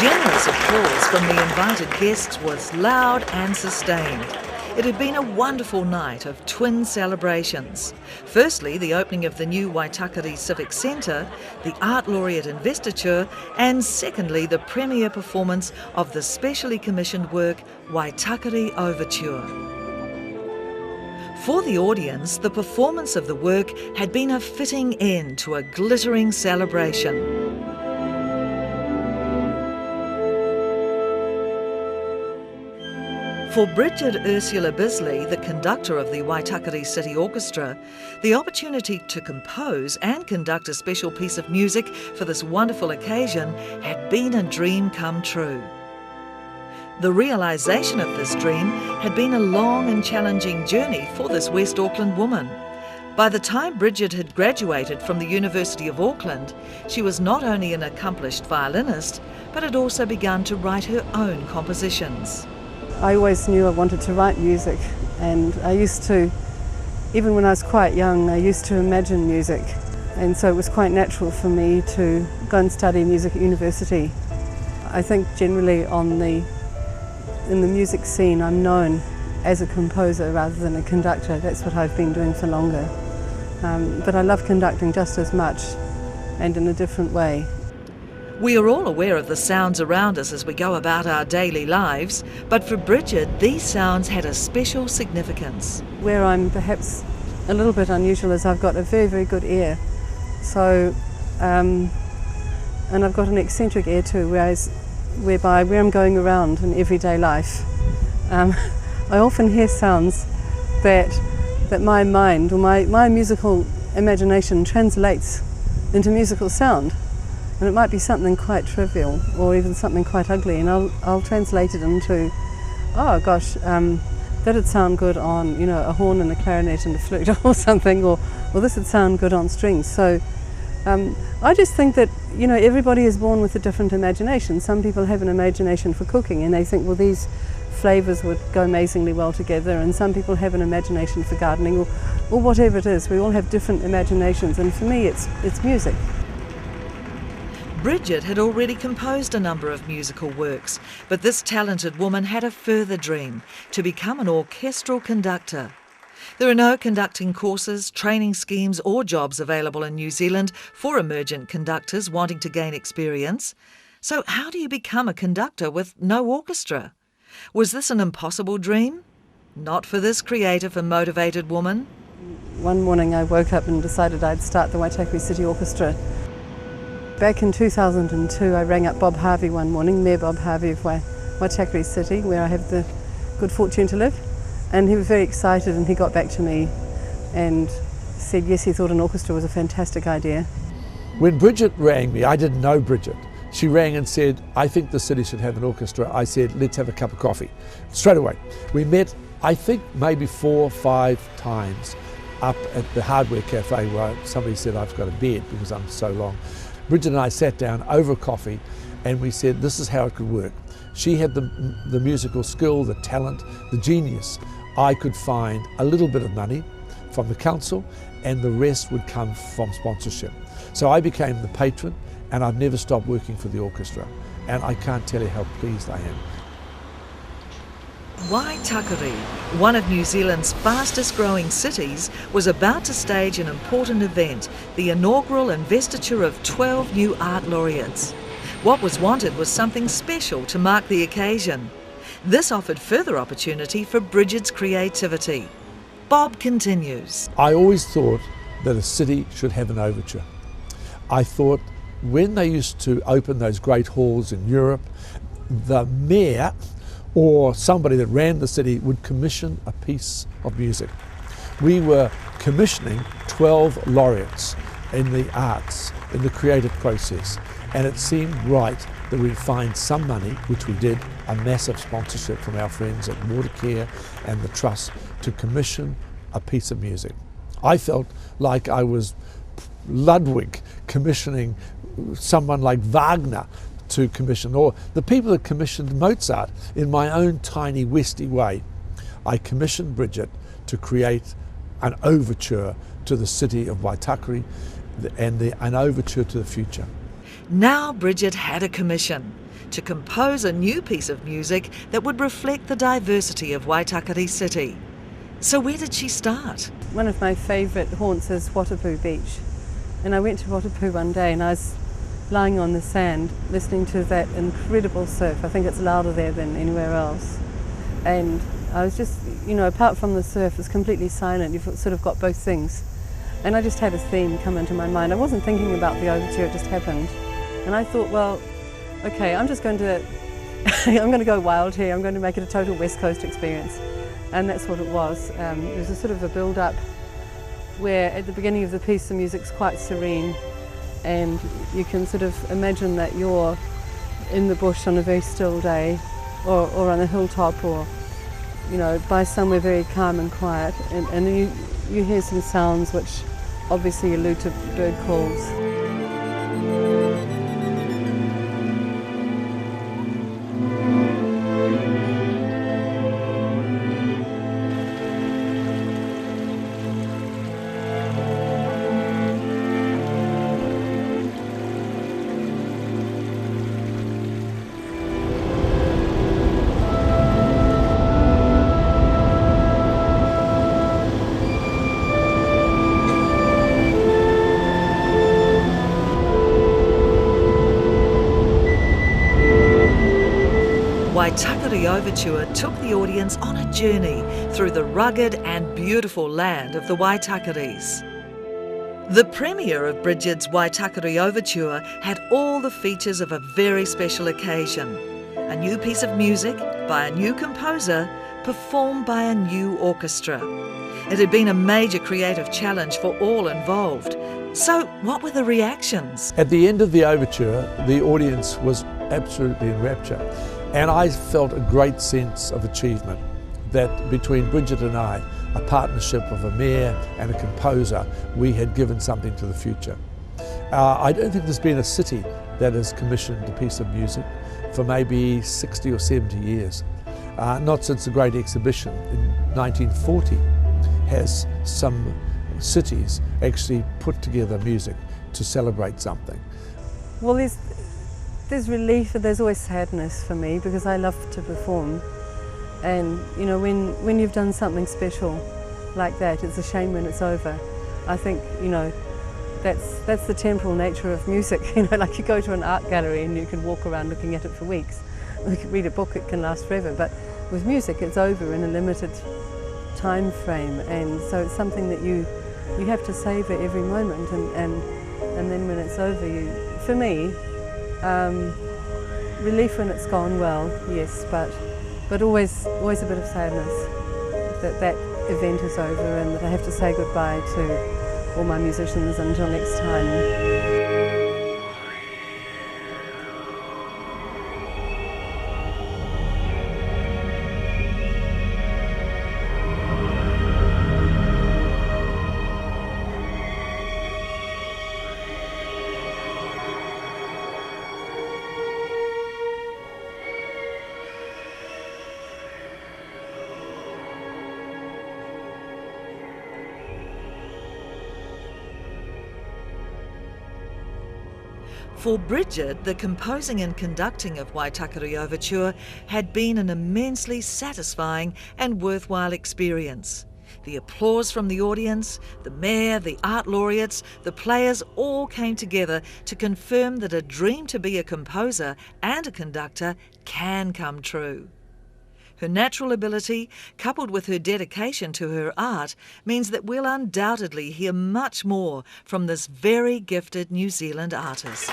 Generous applause from the invited guests was loud and sustained. It had been a wonderful night of twin celebrations. Firstly, the opening of the new Waitakere Civic Centre, the Art Laureate investiture, and secondly, the premiere performance of the specially commissioned work Waitakere Overture. For the audience, the performance of the work had been a fitting end to a glittering celebration. For Brigid Ursula Bisley, the conductor of the Waitakere City Orchestra, the opportunity to compose and conduct a special piece of music for this wonderful occasion had been a dream come true. The realisation of this dream had been a long and challenging journey for this West Auckland woman. By the time Brigid had graduated from the University of Auckland, she was not only an accomplished violinist, but had also begun to write her own compositions. I always knew I wanted to write music, and I used to, even when I was quite young, I used to imagine music, and so it was quite natural for me to go and study music at university. I think generally in the music scene I'm known as a composer rather than a conductor. That's what I've been doing for longer. But I love conducting just as much and in a different way. We are all aware of the sounds around us as we go about our daily lives, but for Brigid, these sounds had a special significance. Where I'm perhaps a little bit unusual is I've got a very, very good ear. So, and I've got an eccentric ear too, whereby where I'm going around in everyday life, I often hear sounds that my mind or my musical imagination translates into musical sound. And it might be something quite trivial or even something quite ugly, and I'll translate it into, oh gosh, that'd sound good on, a horn and a clarinet and a flute or something, or this would sound good on strings. So I just think that, everybody is born with a different imagination. Some people have an imagination for cooking and they think, well, these flavours would go amazingly well together, and some people have an imagination for gardening or whatever it is. We all have different imaginations, and for me it's music. Brigid had already composed a number of musical works, but this talented woman had a further dream, to become an orchestral conductor. There are no conducting courses, training schemes or jobs available in New Zealand for emergent conductors wanting to gain experience. So how do you become a conductor with no orchestra? Was this an impossible dream? Not for this creative and motivated woman. One morning I woke up and decided I'd start the Waitakere City Orchestra. Back in 2002, I rang up Bob Harvey one morning, Mayor Bob Harvey of Waitakere City, where I have the good fortune to live. And he was very excited, and he got back to me and said yes, he thought an orchestra was a fantastic idea. When Brigid rang me, I didn't know Brigid. She rang and said, I think the city should have an orchestra. I said, let's have a cup of coffee. Straight away. We met, I think, maybe 4 or 5 times up at the hardware cafe where somebody said I've got a bed because I'm so long. Brigid and I sat down over coffee and we said this is how it could work. She had the musical skill, the talent, the genius. I could find a little bit of money from the council and the rest would come from sponsorship. So I became the patron and I've never stopped working for the orchestra, and I can't tell you how pleased I am. Waitakere, one of New Zealand's fastest growing cities, was about to stage an important event, the inaugural investiture of 12 new art laureates. What was wanted was something special to mark the occasion. This offered further opportunity for Brigid's creativity. Bob continues. I always thought that a city should have an overture. I thought when they used to open those great halls in Europe, the mayor or somebody that ran the city would commission a piece of music. We were commissioning 12 laureates in the arts, in the creative process, and it seemed right that we'd find some money, which we did, a massive sponsorship from our friends at Waitakere and the Trust, to commission a piece of music. I felt like I was Ludwig commissioning someone like Wagner to commission, or the people that commissioned Mozart. In my own tiny Westy way, I commissioned Brigid to create an overture to the city of Waitakere and an overture to the future. Now Brigid had a commission. to compose a new piece of music that would reflect the diversity of Waitakere City. So where did she start? One of my favourite haunts is Watapu Beach. And I went to Watapu one day and I was lying on the sand listening to that incredible surf. I think it's louder there than anywhere else. And I was just, apart from the surf, it's completely silent. You've sort of got both things. And I just had a theme come into my mind. I wasn't thinking about the overture, it just happened. And I thought, well, okay, I'm just going to, I'm going to go wild here. I'm going to make it a total West Coast experience. And that's what it was. It was a sort of a build-up where at the beginning of the piece the music's quite serene and you can sort of imagine that you're in the bush on a very still day or on a hilltop or by somewhere very calm and quiet and you hear some sounds which obviously allude to bird calls. Waitakere Overture took the audience on a journey through the rugged and beautiful land of the Waitakeres. The premiere of Brigid's Waitakere Overture had all the features of a very special occasion. A new piece of music by a new composer, performed by a new orchestra. It had been a major creative challenge for all involved. So what were the reactions? At the end of the overture, the audience was absolutely in rapture. And I felt a great sense of achievement that between Brigid and I, a partnership of a mayor and a composer, we had given something to the future. I don't think there's been a city that has commissioned a piece of music for maybe 60 or 70 years. Not since the Great Exhibition in 1940 has some cities actually put together music to celebrate something. Well, there's relief, but there's always sadness for me because I love to perform. And when you've done something special like that, it's a shame when it's over. I think that's the temporal nature of music. Like you go to an art gallery and you can walk around looking at it for weeks. You can read a book, it can last forever. But with music, it's over in a limited time frame, and so it's something that you have to savour every moment. And then when it's over, for me. Relief when it's gone well, yes, but always a bit of sadness that event is over and that I have to say goodbye to all my musicians until next time. For Brigid, the composing and conducting of Waitakere Overture had been an immensely satisfying and worthwhile experience. The applause from the audience, the mayor, the art laureates, the players all came together to confirm that a dream to be a composer and a conductor can come true. Her natural ability, coupled with her dedication to her art, means that we'll undoubtedly hear much more from this very gifted New Zealand artist.